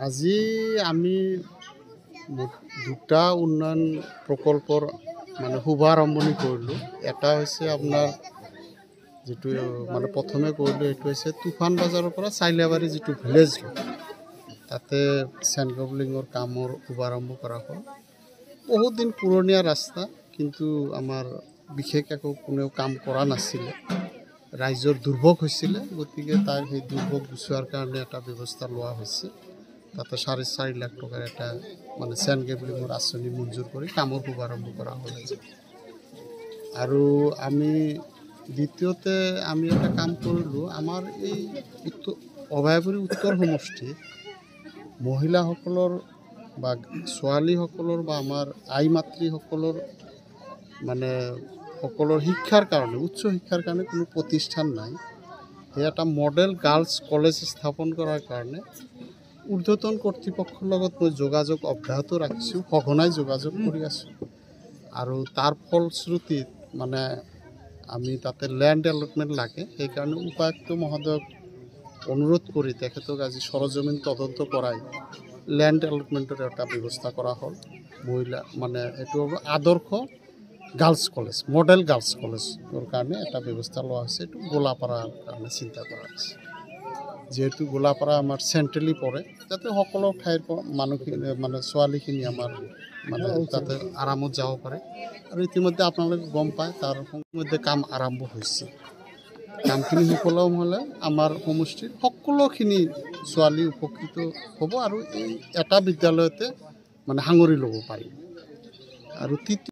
আজি আমি দুটা উন্নয়ন প্ৰকল্পৰ মানে শুভাৰম্ভণি কৰিলোঁ। এটা হৈছে আপোনাৰ যিটো মানে প্ৰথমে কৰিলোঁ এইটো হৈছে তুফান বাজাৰৰ পৰা চাইলাবাৰী যিটো ভিলেজ তাতে চেণ্ড কেবলিঙৰ কামৰ শুভাৰম্ভ কৰা হ'ল। বহুত দিন পুৰণীয়া ৰাস্তা, কিন্তু আমাৰ বিশেষ একো কোনেও কাম কৰা নাছিলে। ৰাইজৰ দুৰ্ভোগ হৈছিলে, গতিকে তাৰ সেই দুৰ্ভোগ গুচোৱাৰ কাৰণে এটা ব্যৱস্থা লোৱা হৈছে। তাতে 4.5 লাখ টকাৰ এটা মানে চেণ্ড কেবলিঙৰ আঁচনি মঞ্জুৰ কৰি কামৰ শুভাৰম্ভ কৰা হ'ল। আৰু আমি দ্বিতীয়তে আমি এটা কাম কৰিলোঁ, আমাৰ এই অভয়াপুৰী উত্তৰ সমষ্টিত মহিলাসকলৰ বা ছোৱালীসকলৰ বা আমাৰ আই মাতৃসকলৰ মানে সকলৰ শিক্ষাৰ কাৰণে, উচ্চ শিক্ষাৰ কাৰণে কোনো প্ৰতিষ্ঠান নাই। সেই এটা মডেল গাৰ্লছ কলেজ স্থাপন কৰাৰ কাৰণে ঊৰ্ধ্বতন কৰ্তৃপক্ষৰ লগত মই যোগাযোগ অব্যাহত ৰাখিছোঁ, সঘনাই যোগাযোগ কৰি আছোঁ। আৰু তাৰ ফলশ্ৰুতিত মানে আমি তাতে লেণ্ড এলটমেণ্ট লাগে, সেইকাৰণে উপায়ুক্ত মহোদয়ক অনুৰোধ কৰি তেখেতক আজি সৰজমিন তদন্ত কৰাই লেণ্ড এলটমেণ্টৰ এটা ব্যৱস্থা কৰা হ'ল। মহিলা মানে এইটো হ'ব আদৰ্শ গাৰ্লছ কলেজ, মডেল গাৰ্লছ কলেজৰ কাৰণে এটা ব্যৱস্থা লোৱা হৈছে। এইটো গোলাপাৰাৰ কাৰণে চিন্তা কৰা হৈছে, যিহেতু গোলাপাৰা আমাৰ চেণ্ট্ৰেলি পৰে, যাতে সকলো ঠাইৰ মানুহখিনি মানে ছোৱালীখিনি আমাৰ মানে তাতে আৰামত যাব পাৰে। আৰু ইতিমধ্যে আপোনালোকে গম পায় তাৰ মধ্যে কাম আৰম্ভ হৈছে। কামখিনি সুফলম হ'লে আমাৰ সমষ্টিৰ সকলোখিনি ছোৱালী উপকৃত হ'ব আৰু এই এটা বিদ্যালয়তে মানে সাঙুৰি ল'ব পাৰিব। আৰু